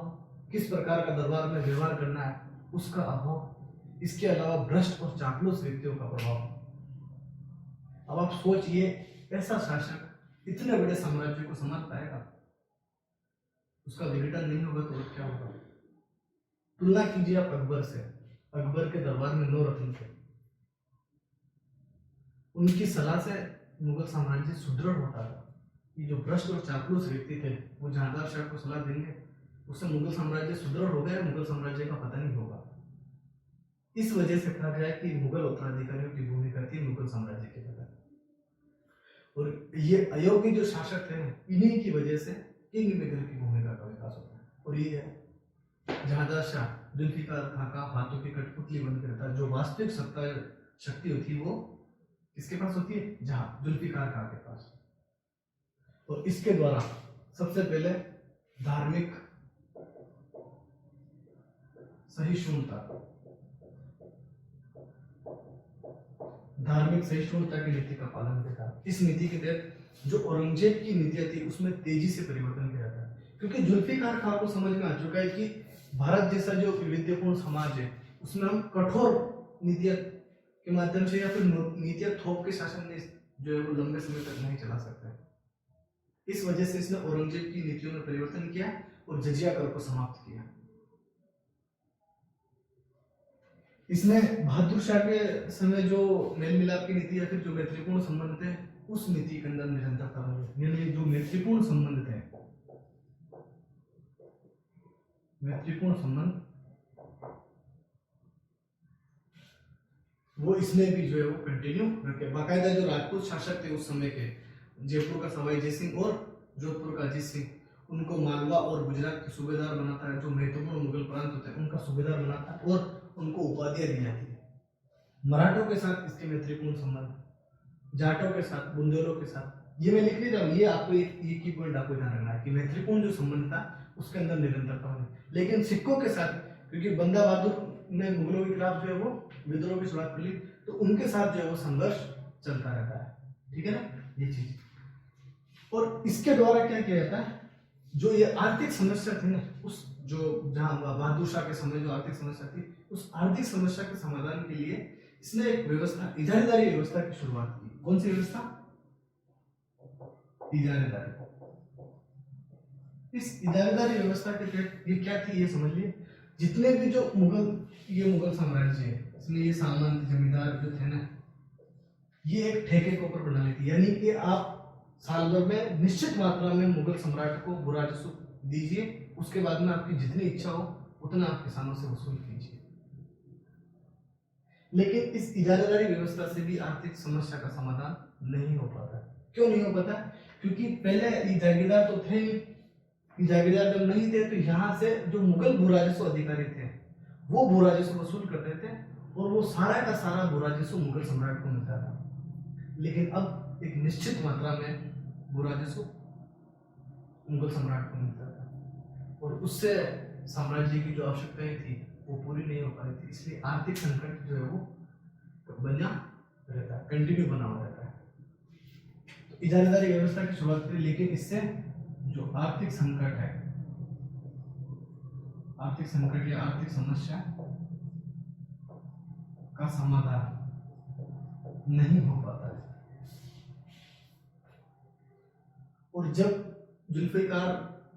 किस प्रकार का दरबार में व्यवहार करना है उसका अभाव, इसके अलावा भ्रष्ट और चापलूस व्यक्तियों का प्रभाव। अब आप सोचिए, ऐसा शासक इतने बड़े साम्राज्य को संभाल पाएगा, उसका विघटन नहीं होगा तो क्या होगा। तुलना कीजिए आप अकबर से, अकबर के दरबार में 9 रत्न थे, उनकी सलाह से मुगल साम्राज्य सुदृढ़ होता था। ये जो भ्रष्ट और चापलूस व्यक्ति थे वो जहांदार शाह को सलाह देंगे, उससे मुगल साम्राज्य सुदृढ़ हो गया, मुगल साम्राज्य का पतन नहीं होगा। इस वजह से कहा गया कि मुगल उत्तराधिकारियों की भूमिका थी मुगल साम्राज्य के पतन। और ये अयोग्य जो शासक थे इन्हीं की वजह से किंग मेकर की भूमिका का विकास होता है। और ये है जहांदार शाह जुल्फिकार खां का हाथों की कठपुतली बनकर था, जो वास्तविक सत्ता शक्ति होती वो किसके पास होती है? जहां जुल्फिकार खां के पास। और इसके द्वारा सबसे पहले धार्मिक सहिष्णुता की नीति का पालन किया था। इस नीति के तहत जो औरंगजेब की नीतियां थी उसमें तेजी से परिवर्तन किया था, क्योंकि जुल्फिकार खां को समझ में आ चुका है कि भारत जैसा जो विविधतापूर्ण समाज है उसमें हम कठोर नीतियां के माध्यम से या फिर नीतियां थोप के शासन में जो है वो लंबे समय तक नहीं चला सकते। इस वजह से इसने औरंगजेब की नीतियों में परिवर्तन किया और जजिया कर को समाप्त किया। इसने बहादुर शाह के समय जो मेल मिलाप की नीति या फिर जो मैत्रीपूर्ण संबंध थे उस नीति के अंदर निरंतरता रही। यानी जो मैत्रीपूर्ण संबंध थे, मैत्रीपूर्ण संबंध वो इसने भी जो है वो कंटिन्यू रखे। बाकायदा जो राजपूत शासक थे उस समय के, जयपुर का सवाई जय सिंह और जोधपुर का अजीत सिंह, उनको मालवा और गुजरात के सूबेदार बनाता है। जो महत्वपूर्ण मुगल प्रांत होते हैं उनका सूबेदार बनाता है और उनको उपाधियां दी जाती है। मराठों के साथ इसके मैत्रीपूर्ण संबंध, जाटों के साथ, बुंदेलों के साथ, ये मैं लिख नहीं रहा हूँ, ये आपको एक ही पॉइंट आपको ध्यान रखना है कि मैत्रीपूर्ण जो संबंध था उसके अंदर निरंतरता होनी। लेकिन सिखों के साथ, क्योंकि बंदा बहादुर ने मुगलों के खिलाफ जो है वो विद्रोह की शुरुआत कर ली, तो उनके साथ जो है वो संघर्ष चलता रहता है। ठीक है ना, ये चीज। और इसके द्वारा क्या किया जाता है, जो ये आर्थिक समस्या थी ना, उस जो जहां बहादुर शाह के समय जो आर्थिक समस्या थी, उस आर्थिक समस्या के समाधान के लिए इसने एक व्यवस्था, इजारेदारी व्यवस्था की शुरुआत की। कौन सी व्यवस्था? इजारेदारी। इस इजारेदारी व्यवस्था के तहत ये क्या थी, ये समझ लिए। जितने भी जो मुगल साम्राज्य है, इसमें ये सामंत जमींदार जो थे ना, ये एक ठेके के ऊपर बना लेती, यानी कि आप साल भर में निश्चित मात्रा में मुगल सम्राट को बुरा राजस्व दीजिए, उसके बाद में आपकी जितनी इच्छा हो उतना आप किसानों से वसूल कीजिए। लेकिन इस इजारेदारी व्यवस्था से भी आर्थिक समस्या का समाधान नहीं हो पाता। क्यों नहीं हो पाता? क्योंकि पहले ये जागीरदार तो थे नहीं, जागीरदार जब नहीं थे तो यहाँ से जो मुगल भू राजस्व अधिकारी थे वो भू राजस्व वसूल करते थे और वो सारा का सारा भू राजस्व मुगल सम्राट को मिलता था। लेकिन अब एक निश्चित मात्रा में भू राजस्व मुगल सम्राट को मिलता था और उससे साम्राज्य की जो आवश्यकताएं थी वो पूरी नहीं हो पा रही थी। इसलिए आर्थिक संकट जो है वो बना रहता है, कंटिन्यू बना हुआ रहता है। तो इजारेदारी व्यवस्था की शुरुआत करी, लेकिन इससे जो आर्थिक संकट है, आर्थिक संकट या आर्थिक समस्या का समाधान नहीं हो पाता है। और जब जुल्फिकार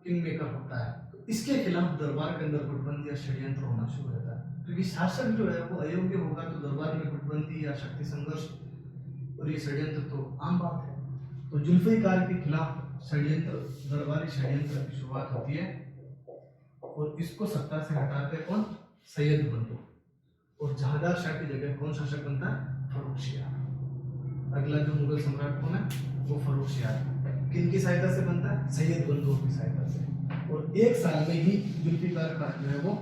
किंग मेकर होता है तो इसके खिलाफ दरबार के अंदर गुटबंदी या षड्यंत्र होना शुरू होता है, क्योंकि शासक जो है वो अयोग्य होगा तो दरबार में गुटबंदी या शक्ति संघर्ष और ये षड्यंत्र तो आम बात है। तो जुल्फिकार के खिलाफ षड्यंत्र, दरबारी षड्यंत्र की शुरुआत होती है और इसको सत्ता से हटाते कौन? सैयद बंधु। और जहांदार शाह की जगह कौन शासक बनता है? फर्रुखशियार। अगला जो मुगल सम्राट कौन है? वो फर्रुखशियार। किन की सहायता से बनता है? सैयद बंधुओं की सहायता से। और एक साल में ही जुल्फिकार खान जो है वो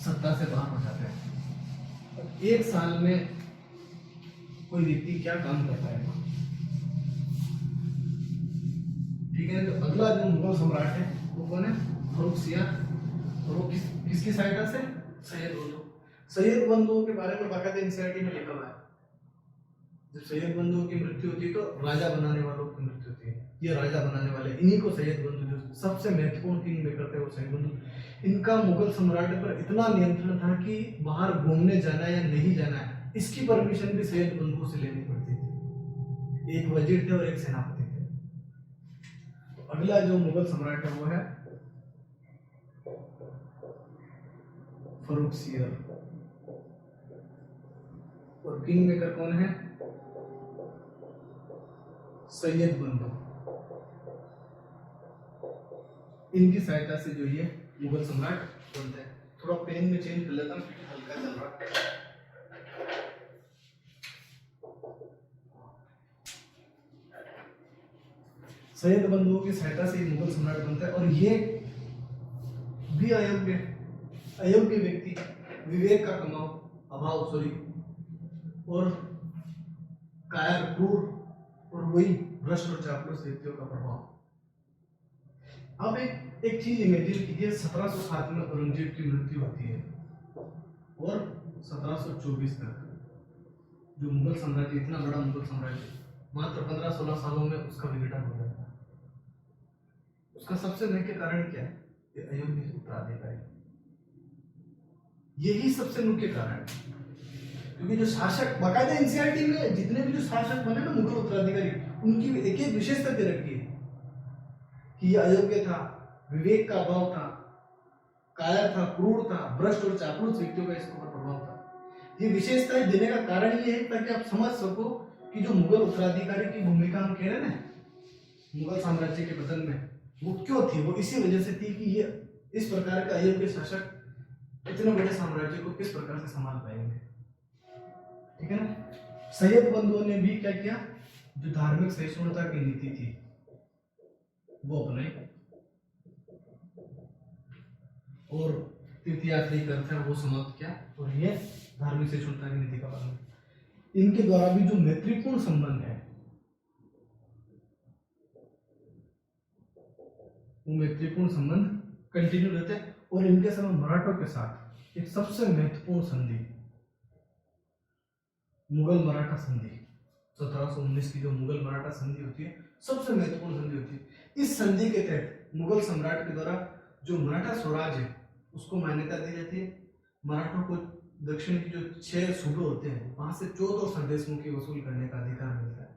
सत्ता से बाहर हो जाते हैं। एक साल में कोई व्यक्ति क्या काम कर पाएगा? ठीक है, तो अगला जो मुगल सम्राट है वो कौन है? फर्रुखशियार। और वो किसकी सहायता से? सैयद बंधु। सैयद बंधुओं के बारे में बाकायदा एनसीईआरटी में लिखा हुआ है। जब सैयद बंधुओं की मृत्यु होती है तो राजा बनाने वालों की मृत्यु होती है। ये राजा बनाने वाले, इन्हीं को सैयद बंधु, जो सबसे महत्वपूर्ण किंग मेकर थे वो सैयद बंधु। इनका मुगल सम्राट पर इतना नियंत्रण था कि बाहर घूमने जाना या नहीं जाना है इसकी परमिशन भी सैयद बंधुओं से लेनी पड़ती थी। एक वजीर थे और एक सेनापति थे। तो अगला जो मुगल सम्राट है वो है फर्रुखशियार। और किंग मेकर कौन है? सैयद बंधु। इनकी सहायता से जो ये मुगल सम्राट बनते हैं। थोड़ा पेन में चेंज कर लेता हूँ, हल्का चल रहा है। सैयद बंधुओं की सहायता से मुगल सम्राट बनता है। और ये भी अयोग्य व्यक्ति, विवेक का अभाव और कायर, क्रूर और वही भ्रष्ट और चापलूस व्यक्तियों का प्रभाव। अब एक चीज इमेजिन कीजिए, 1707 में औरंगजेब की मृत्यु होती है और 1724 तक जो मुगल साम्राज्य, इतना बड़ा मुगल साम्राज्य, मात्र 15-16 सालों में उसका विघटन हो जाता है। उसका सबसे मुख्य कारण क्या है? कि अयोग्य उत्तराधिकारी। यही सबसे मुख्य कारण है, क्योंकि जो शासक, बाकायदा एनसीईआरटी में जितने भी जो शासक बने ना मुगल उत्तराधिकारी, उनकी एक एक विशेषता दे रखी है कि यह अयोग्य था, विवेक का अभाव था, कायर था, क्रूर था, भ्रष्ट और चापलूस व्यक्तियों का इसके ऊपर प्रभाव था। ये विशेषताएं देने का कारण ये है ताकि आप समझ सको कि जो मुगल उत्तराधिकारी की भूमिका हम कह रहे हैं ना मुगल साम्राज्य के पतन में, वो क्यों थी? वो इसी वजह से थी कि ये इस प्रकार का अयोग्य शासक इतने बड़े साम्राज्य को किस प्रकार से संभाल पाएंगे। ठीक है ना। सैयद बंधुओं ने भी क्या किया? जो धार्मिक सहिष्णुता की नीति थी वो अपनाई और तीर्थयात्री करते हैं वो समाप्त किया, और ये धार्मिक सहिष्णुता की नीति का पालन। इनके द्वारा भी जो मैत्रीपूर्ण संबंध है वो मैत्रीपूर्ण संबंध कंटिन्यू रहते हैं। और इनके समय मराठों के साथ एक सबसे महत्वपूर्ण संधि, मुगल मराठा संधि, 1719 की जो मुगल मराठा संधि होती है, सबसे महत्वपूर्ण संधि होती है। इस संधि के तहत मुगल सम्राट के द्वारा जो मराठा स्वराज है उसको मान्यता दी जाती है। मराठों को दक्षिण की जो 6 सूबे होते हैं वहां से 14 सरदेशमुखी वसूल करने का अधिकार मिलता है,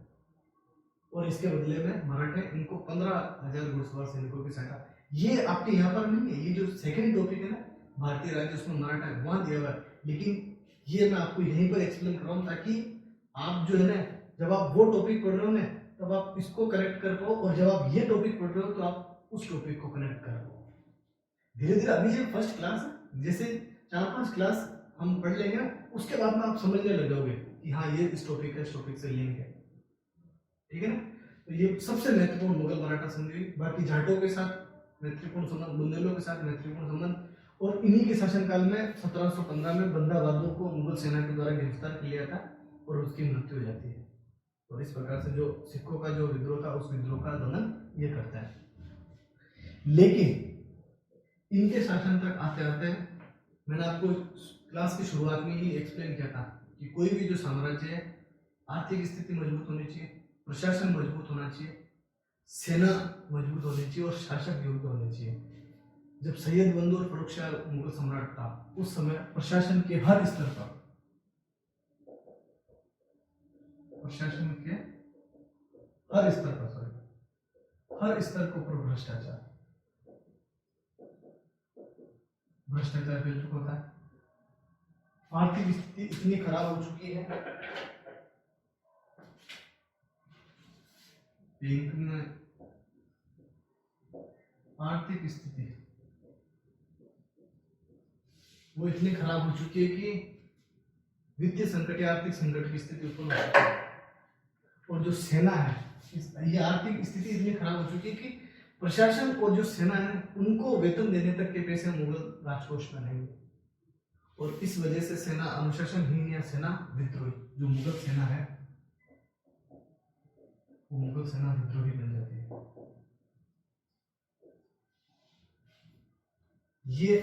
और इसके बदले में मराठे इनको 15,000 घुड़सवार सैनिकों की सहायता। ये आपके यहाँ पर नहीं है, ये जो सेकंड टॉपिक है ना भारतीय राज्य, उसमें मराठा वहां दिया हुआ है, लेकिन ये मैं आपको यहीं पर एक्सप्लेन कर रहा हूँ ताकि आप जो है ना जब आप वो टॉपिक पढ़ रहे हो ना तब आप इसको कनेक्ट कर पाओ, और जब आप ये टॉपिक पढ़ रहे हो तो आप उस टॉपिक को कनेक्ट कर पाओ। धीरे धीरे अभी ये फर्स्ट क्लास है, जैसे 4-5 क्लास हम पढ़ लेंगे उसके बाद में आप समझने लग जाओगे कि हाँ ये इस टॉपिक है, इस टॉपिक से लिंक है। ठीक है ना। तो ये सबसे महत्वपूर्ण मुगल मराठा संधि। बाकी जाटों के साथ मैत्रीपूर्ण संबंध, बुंदेलों के साथ मैत्रीपूर्ण संबंध, और इन्हीं के शासनकाल में 1715 में बंदा बहादुर को मुगल सेना के द्वारा गिरफ्तार कर लिया था और उसकी मृत्यु हो जाती है। और इस प्रकार से जो सिखों का जो विद्रोह था उस विद्रोह का दमन ये करता है। लेकिन इनके शासन तक आते आते मैंने आपको क्लास की शुरुआत में ही एक्सप्लेन किया था कि कोई भी जो साम्राज्य है आर्थिक स्थिति मजबूत होनी चाहिए, प्रशासन मजबूत होना चाहिए, सेना मजबूत होनी चाहिए और शासक योग्य होने चाहिए। जब सैयद बंधु और फर्रुख शाह मुगल सम्राट था उस समय प्रशासन के हर स्तर पर, प्रशासन के हर स्तर पर हर स्तर के ऊपर भ्रष्टाचार फैल चुका होता है। आर्थिक स्थिति इतनी खराब हो चुकी है, बैंक में आर्थिक स्थिति वो इतनी खराब हो चुकी है कि वित्तीय संकट या आर्थिक संकट की स्थिति उत्पन्न हो चुकी है। और जो सेना है ये आर्थिक स्थिति इतनी खराब हो चुकी है कि प्रशासन और जो सेना है उनको वेतन देने तक के पैसे मुगल राजकोष में नहीं। और इस वजह से सेना अनुशासनहीन या सेना विद्रोही, जो मुगल सेना है वो मुगल सेना विद्रोही बन जाती है। ये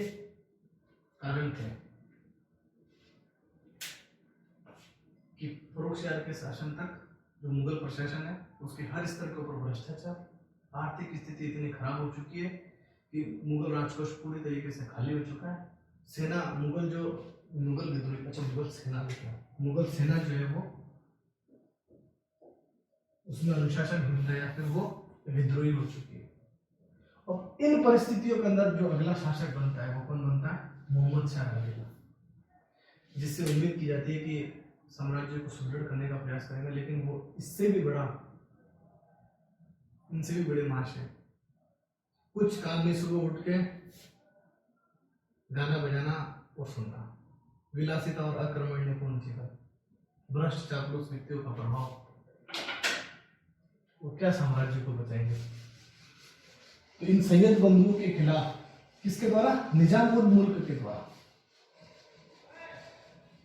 कारण थे कि फर्रुख शाह के शासन तक जो मुगल प्रशासन है उसके हर स्तर के ऊपर भ्रष्टाचार, आर्थिक स्थिति इतनी खराब हो चुकी है कि मुगल राजकोष पूरी तरीके से खाली हो चुका है। सेना मुगल विद्रोही, अच्छा मुगल सेना जो है वो उसमें अनुशासनहीनता या फिर वो विद्रोही हो चुकी है। और इन परिस्थितियों के अंदर जो अगला शासक बनता है वो कौन बनता है? मोहम्मद शाह बनेगा, जिससे उम्मीद की जाती है कि साम्राज्य को सुदृढ़ करने का प्रयास करेंगे, लेकिन वो इससे भी बड़ा, इनसे भी बड़े मार्च है। कुछ काम में सुबह उठ के गाना बजाना और सुनना, विलासिता और अक्रमण्यपूर्ण जीवन, भ्रष्ट चापलूस व्यक्तियों का प्रभाव, वो क्या साम्राज्य को बचाएंगे? तो इन सैयद बंधुओं के खिलाफ किसके द्वारा? निजाम उल मुल्क के द्वारा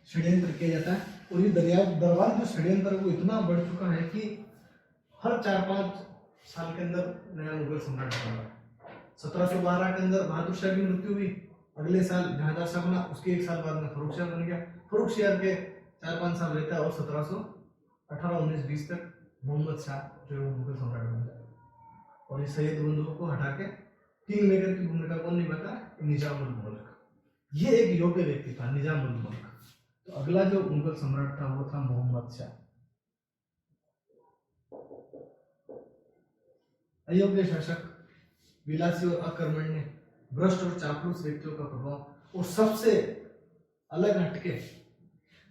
षड्यंत्र किया जाता है और ये दरबार जो षड्यंत्र है वो इतना बढ़ चुका है कि हर 4-5 साल के अंदर नया मुगल सम्राट बना। 1712 के अंदर बहादुर शाह की मृत्यु हुई, अगले साल जहांगीर शाह बना, उसके एक साल बाद में फर्रुख शाह बन गया, फर्रुख शाह के 4-5 साल रहता है और 1718, 19, 20 तक मोहम्मद शाह जो है वो मुगल सम्राट बन जाता है। और इस सैयद बंधुओं को हटा के किंग मेकर की भूमिका कौन निभाता है? निजामुल मुल्क। ये एक योग्य व्यक्ति था, निजामुल मुल्क। तो अगला जो मुगल सम्राट था वो था मोहम्मद शाह। अयोग्य शासक, विलासी और अकर्मण्य, भ्रष्ट और चापलूस व्यक्तियों का प्रभाव, और सबसे अलग हटके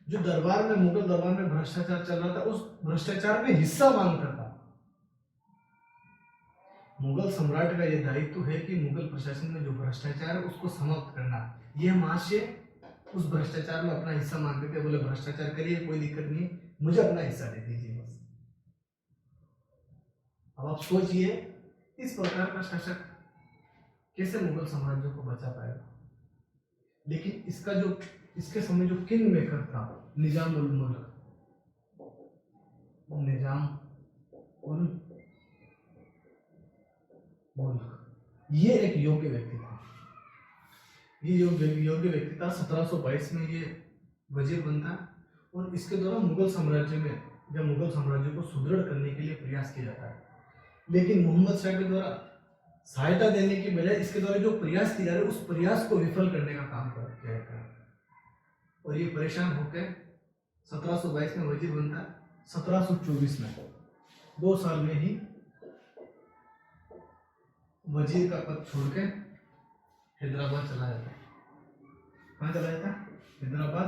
जो दरबार में, मुगल दरबार में भ्रष्टाचार चल रहा था, उस भ्रष्टाचार में हिस्सा मांगता था। मुगल सम्राट का यह दायित्व है कि मुगल प्रशासन में जो भ्रष्टाचार है उसको समाप्त करना। यह महाशय उस भ्रष्टाचार में अपना हिस्सा मांगते थे, बोले भ्रष्टाचार करिए, कोई दिक्कत नहीं, मुझे अपना हिस्सा दे दीजिए बस। अब आप सोचिए इस प्रकार का शासक कैसे मुगल साम्राज्य को बचा पाएगा। लेकिन इसका जो इसके समय जो किंग मेकर था निजामुल मुल्क, निजाम उल मुल्क, ये एक योग्य व्यक्ति था। ये योग्य व्यक्ति था। 1722 में ये वजीर बनता है और इसके द्वारा मुगल साम्राज्य में, जब मुगल साम्राज्य को सुदृढ़ करने के लिए प्रयास किया जाता है, लेकिन मोहम्मद शाह के द्वारा सहायता देने की बजाय इसके द्वारा जो प्रयास किया जा रहा है उस प्रयास को विफल करने का काम किया जाता है। और ये परेशान होकर 1722 में वजीर बनता है। 1724 में 2 साल में ही वजीर का पद छोड़ के हैदराबाद चला जाता है। कहाँ चला जाता है? हैदराबाद,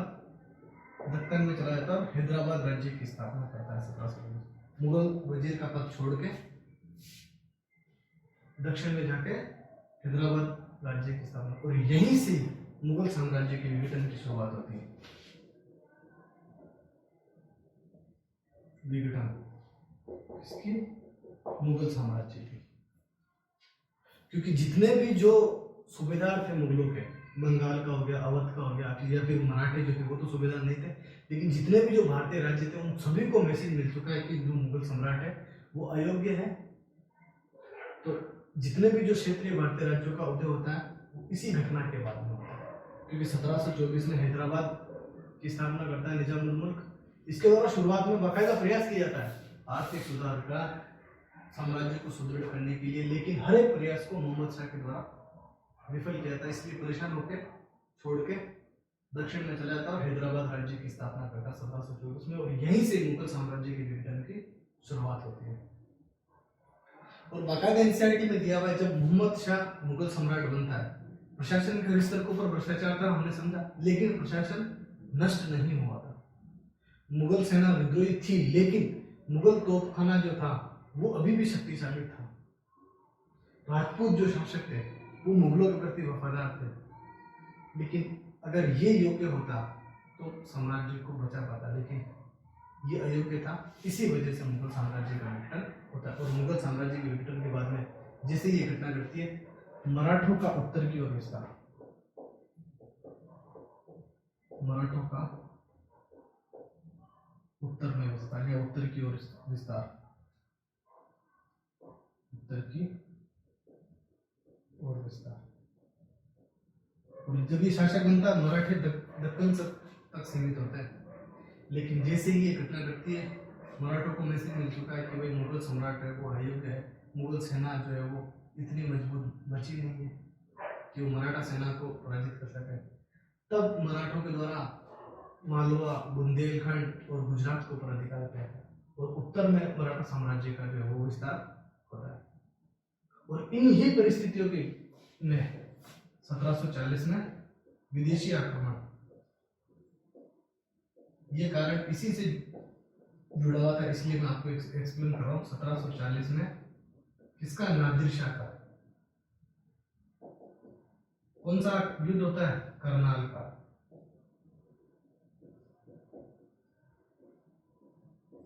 दक्कन में चला जाता है और हैदराबाद राज्य की स्थापना करता है 1724। मुगल वजीर का पद छोड़ के दक्षिण में जाके हैदराबाद राज्य की स्थापना, और यहीं से मुगल साम्राज्य के विघटन की शुरुआत होती है। विघटन किसकी? मुगल साम्राज्य की। क्योंकि जितने भी जो सूबेदार थे मुगलों के, बंगाल का हो गया, अवध का हो गया, या फिर मराठे जो थे वो तो सूबेदार नहीं थे, लेकिन जितने भी जो भारतीय राज्य थे उन सभी को मैसेज मिल चुका है कि जो मुगल सम्राट है वो अयोग्य है। तो जितने भी जो क्षेत्रीय भारतीय राज्यों का उदय होता है वो इसी घटना के बाद में होता है। क्योंकि 1724 में हैदराबाद की स्थापना करता है निजामुल मुल्क। इसके द्वारा शुरुआत में बाकायदा प्रयास किया जाता है आर्थिक सुधार का, साम्राज्य को सुदृढ़ करने के लिए, लेकिन हर एक प्रयास को मोहम्मद शाह के द्वारा विफल किया जाता है। इसलिए परेशान होकर छोड़ के दक्षिण में चला जाता है और हैदराबाद राज्य की स्थापना करता है 1724 में, और यहीं से मुगल साम्राज्य के विघटन की शुरुआत होती है। और बाकायदा एनसीईआरटी में दिया हुआ है, जब मोहम्मद शाह मुगल सम्राट बनता है, प्रशासन के स्तर के ऊपर भ्रष्टाचार था, हमने समझा, लेकिन प्रशासन नष्ट नहीं हुआ था। मुगल सेना विद्रोही थी, लेकिन मुगल तोपखाना जो था वो अभी भी शक्तिशाली था। राजपूत जो शासक थे वो मुगलों के प्रति वफादार थे, लेकिन अगर ये योग्य होता तो साम्राज्य को बचा पाता, लेकिन ये अयोग्य था। इसी वजह से मुगल साम्राज्य का विघटन होता है। और मुगल साम्राज्य के विघटन के बाद में जैसे ये घटना घटती है, मराठों का उत्तर की ओर विस्तार, मराठों का उत्तर में विस्तार या उत्तर की ओर विस्तार, उत्तर की ओर विस्तार। और जब ये शासक बनता है मराठे दक्कन तक सीमित होता है, लेकिन जैसे ही ये घटना घटती है मराठों को मैसेज मिल चुका है कि भाई मुगल सम्राट है वो अयोग्य है, मुगल सेना जो है वो इतनी मजबूत बची नहीं है कि वो मराठा सेना को पराजित कर सके। तब मराठों के द्वारा मालवा, बुंदेलखंड और गुजरात को ऊपर अधिकार किया है और उत्तर में मराठा साम्राज्य का जो है वो विस्तार होता है। और इन ही परिस्थितियों की में 1740 में विदेशी आक्रमण, ये कारण इसी से जुड़ा हुआ था, इसलिए मैं आपको एक्सप्लेन कर रहा हूँ। 1740 में किसका? नादिर शाह का। कौन सा युद्ध होता है? करनाल का।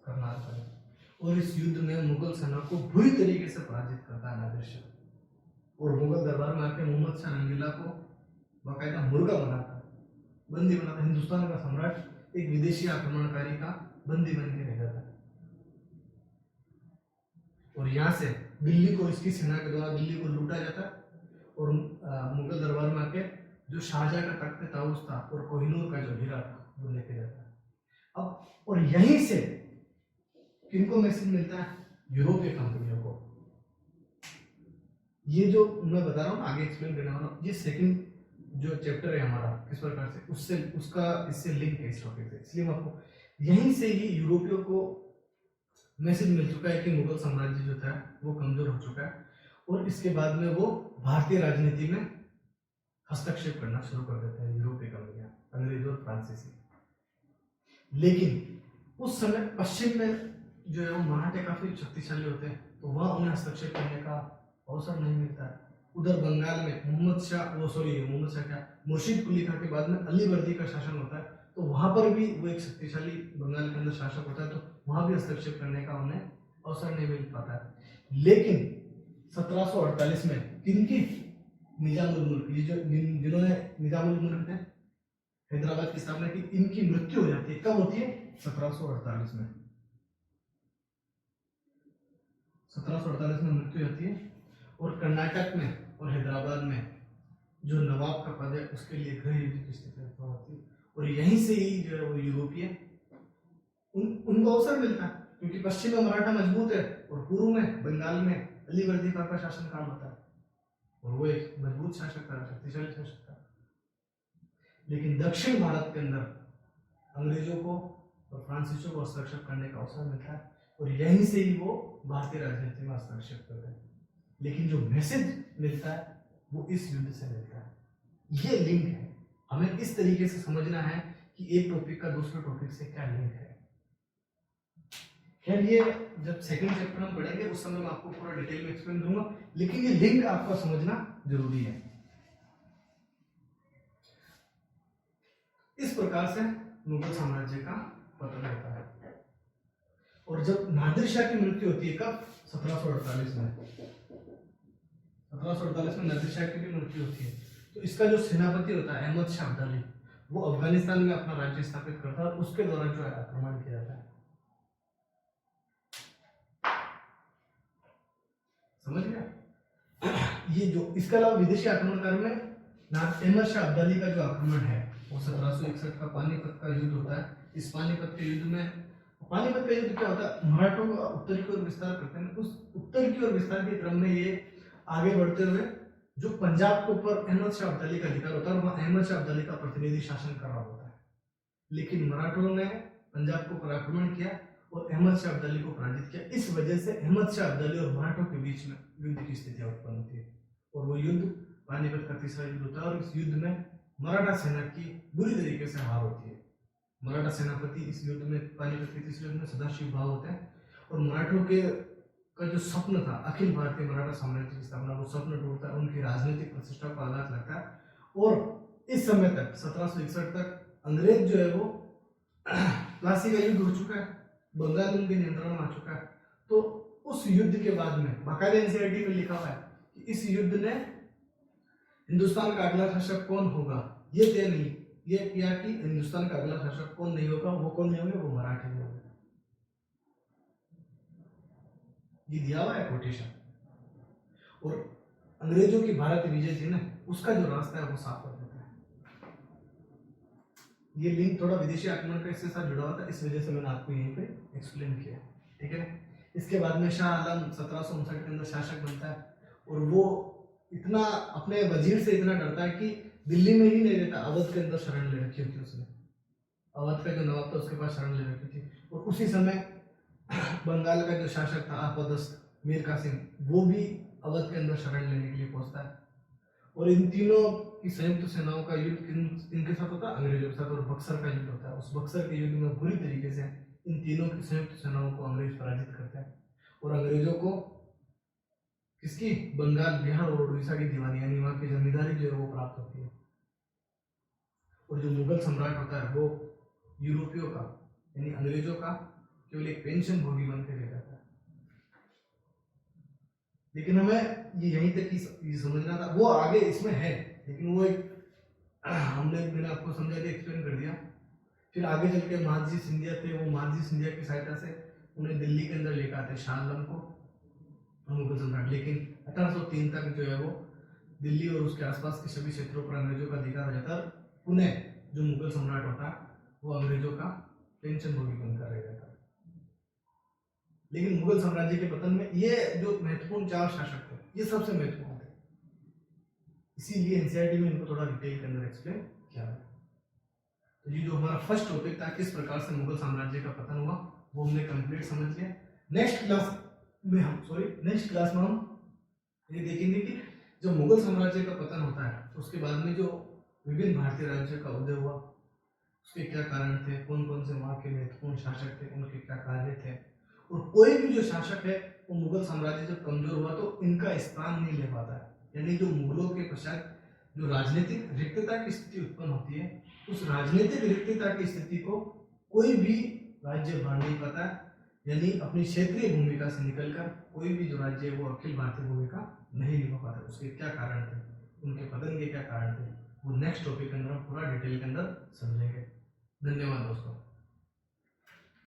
करनाल का। और इस युद्ध में मुगल सेना को बुरी तरीके से पराजित करता है नादिर शाह, और मुगल दरबार में आके मोहम्मद शाह रंगीला को बाकायदा मुर्गा बनाता है, बंदी बनाता है। हिंदुस्तान का सम्राट एक विदेशी आक्रमणकारी का बंदी बन के रह जाता है। और यहाँ से दिल्ली को, इसकी सेना के द्वारा दिल्ली को लूटा जाता है और मुगल दरबार में आके जो शाहजहां का तख्त ताऊस था और कोहिनूर का जो हीरा था वो लेके जाता है। अब और यहीं से किनको मैसेज मिलता है? यूरोपीय कंपनियों को। ये जो मैं बता रहा हूँ आगे एक्सप्लेन करने वाला हूँ, ये सेकंड जो चैप्टर है हमारा किस प्रकार से उससे उसका इससे लिंक है इस टॉपिक से, इसलिए मैं आपको यहीं से ही यूरोपियों को मैसेज मिल चुका है कि मुगल साम्राज्य जो था वो कमजोर हो चुका है और इसके बाद में वो भारतीय राजनीति में हस्तक्षेप करना शुरू कर देते हैं यूरोपीय कंपनियां, अंग्रेज और फ्रांसीसी। लेकिन उस समय पश्चिम में जो है वो मराठे काफी शक्तिशाली होते हैं, तो वहां उन्हें हस्तक्षेप करने का अवसर नहीं मिलता है। उधर बंगाल में मुर्शिद कुली खां के बाद में अलीवर्दी का शासन होता है, तो वहां पर भी वो एक शक्तिशाली बंगाल के अंदर शासक होता है, तो वहां भी हस्तक्षेप करने का उन्हें अवसर नहीं मिल पाता है। लेकिन 1748 में किनकी, निजामुल मुल्क, ये जो जिन्होंने निजामुल मुल्क ने हैदराबाद की स्थापना की, इनकी मृत्यु हो जाती है। कब होती है? 1748 में। 1748 में मृत्यु होती है और कर्नाटक में और हैदराबाद में जो नवाब का पद है उसके लिए गृह युद्ध की स्थिति उत्पन्न होती है और यहीं से ही जो है वो यूरोपीय उनको अवसर मिलता है, क्योंकि पश्चिम में मराठा मजबूत है और पूर्व में बंगाल में अलीवर्दी खां का शासनकाल होता है और वो एक मजबूत शासक था, शक्तिशाली शासक था। लेकिन दक्षिण भारत के अंदर अंग्रेजों को और फ्रांसीसियों को हस्तक्षेप करने का अवसर मिलता है और यहीं से ही वो भारतीय राजनीति में हस्तक्षेप करते हैं। लेकिन जो मैसेज मिलता है वो इस युद्ध से मिलता है। ये लिंक है, हमें इस तरीके से समझना है कि एक टॉपिक का दूसरे टॉपिक से क्या लिंक है। खैर ये जब सेकंड चैप्टर हम पढ़ेंगे उस समय मैं आपको पूरा डिटेल में एक्सप्लेन करूंगा, लेकिन ये लिंक आपको समझना जरूरी है। इस प्रकार से मुगल साम्राज्य का पतन होता है और जब नादिर शाह की मृत्यु होती है, कब? 1748 में। 1748 में नादिर शाह की भी मृत्यु होती है, तो इसका जो सेनापति होता है अहमद शाह अब्दाली, वो अफगानिस्तान में अपना राज्य स्थापित करता है और उसके द्वारा जो है आक्रमण किया जाता है। समझ गया? ये जो इसके अलावा विदेशी आक्रमणकारियों में अहमद शाह अब्दाली का जो आक्रमण है वो 1761 का पानीपत का युद्ध होता है। इस पानीपत के युद्ध में, पानीपत का युद्ध क्या होता है? मराठों का उत्तर की ओर विस्तार करते हैं, उस उत्तर की ओर विस्तार के क्रम में ये आगे बढ़ते हुए जो पंजाब के ऊपर अहमद शाह अब्दाली का अधिकार होता है और वहां अहमद शाह अब्दाली का प्रतिनिधि शासन कर रहा होता है। लेकिन मराठों ने पंजाब के ऊपर आक्रमण किया और अहमद शाह अब्दाली को पराजित किया। इस वजह से अहमद शाह अब्दाली और मराठों के बीच में युद्ध की स्थिति उत्पन्न होती है और वो युद्ध पानीपत का तीसरा युद्ध होता है और इस युद्ध में मराठा सेना की बुरी तरीके से हार होती है। मराठा सेनापति इस युद्ध में, पानीपत के तीसरे युद्ध में सदाशिव भाव होते हैं और मराठों के का जो स्वप्न था अखिल भारतीय मराठा साम्राज्य की स्थापना, वो स्वप्न टूटता है, उनकी राजनीतिक प्रतिष्ठा को आघात लगता है और इस समय तक 1761 तक अंग्रेज जो है वो प्लासी का युद्ध हो चुका है, बंगाल उनके नियंत्रण में आ चुका है। तो उस युद्ध के बाद में बाकायदा एनसीईआरटी में लिखा हुआ है कि इस युद्ध ने हिंदुस्तान का अगला शासक कौन होगा ये तय नहीं, ये किया कि हिंदुस्तान का अगला शासक कौन नहीं होगा, वो कौन नहीं होंगे, वो मराठे नहीं होंगे। ये दिया हुआ है कोटेशन। और अंग्रेजों की भारत विजय थी ना, उसका जो रास्ता है वो साफ कर देता है। ये लिंक थोड़ा विदेशी आक्रमण का इसके साथ जुड़ा हुआ था, इस वजह से मैंने आपको यहीं पे एक्सप्लेन किया, ठीक है। इसके बाद में शाह आलम 1759 के अंदर शासक बनता है और वो इतना अपने वजीर से इतना डरता है कि दिल्ली में ही नहीं रहता, अवध के अंदर शरण ले रखी थी उसने। अवध का जो नवाब था उसके पास शरण ले रखी थी और उसी समय बंगाल का जो शासक था आपदस्त मीर कासिम, वो भी अवध के अंदर शरण लेने के लिए पहुंचता है और इन तीनों की संयुक्त सेनाओं का युद्ध इनके साथ होता है, अंग्रेजों के साथ, और बक्सर का युद्ध होता है। उस बक्सर के युद्ध में बुरी तरीके से इन तीनों की संयुक्त सेनाओं को अंग्रेज पराजित करते हैं और अंग्रेजों को किसकी, बंगाल, बिहार और उड़ीसा की दीवानी यानी वहां की जमींदारी जो है वो प्राप्त होती है और जो मुगल सम्राट होता है वो यूरोपियों का यानी अंग्रेजों का केवल एक पेंशन भोगी बन के रह जाता है। लेकिन हमें ये यहीं तक ही समझना था, वो आगे इसमें है लेकिन वो एक मैंने आपको समझा दिया, एक्सप्लेन कर दिया फिर आगे चल के महादजी सिंधिया थे, वो महादजी सिंधिया की सहायता से उन्हें दिल्ली के अंदर लेकर आते शाह आलम को, मुगल सम्राट। लेकिन 1803 तक जो है वो दिल्ली और उसके आसपास के सभी क्षेत्रों पर अंग्रेजों का अधिकार हो जाता है। पुनः जो मुगल सम्राट होता है वो अंग्रेजों का पेंशन भोगी बनकर रह जाता है। लेकिन मुगल साम्राज्य के पतन में ये जो महत्वपूर्ण 4 शासक थे ये सबसे महत्वपूर्ण थे, इसीलिए एनसीईआरटी में इनको थोड़ा डिटेल के अंदर एक्सप्लेन किया है। तो ये जो हमारा फर्स्ट टॉपिक था किस प्रकार से मुगल साम्राज्य का पतन हुआ वो हमने कंप्लीट समझ लिया। नेक्स्ट क्लास में हम ये देखेंगे कि जब मुगल साम्राज्य का पतन होता है उसके बाद में जो विभिन्न भारतीय राज्यों का उदय हुआ उसके क्या कारण थे, कौन कौन से वहाँ के महत्वपूर्ण शासक थे, उनके क्या कार्य थे, और कोई भी जो शासक है वो मुगल साम्राज्य जब कमजोर हुआ तो इनका स्थान नहीं ले पाता है। यानी जो मुगलों के पश्चात जो राजनीतिक रिक्तता की स्थिति उत्पन्न होती है उस राजनीतिक रिक्तता की स्थिति को कोई भी राज्य भर नहीं पाता है। यानी अपनी क्षेत्रीय भूमिका से निकलकर कोई भी जो राज्य है वो अखिल भारतीय भूमिका नहीं निभा पाता। उसके क्या कारण थे, उनके पतन के क्या कारण थे, वो नेक्स्ट टॉपिक के अंदर हम पूरा डिटेल के अंदर समझेंगे। धन्यवाद दोस्तों।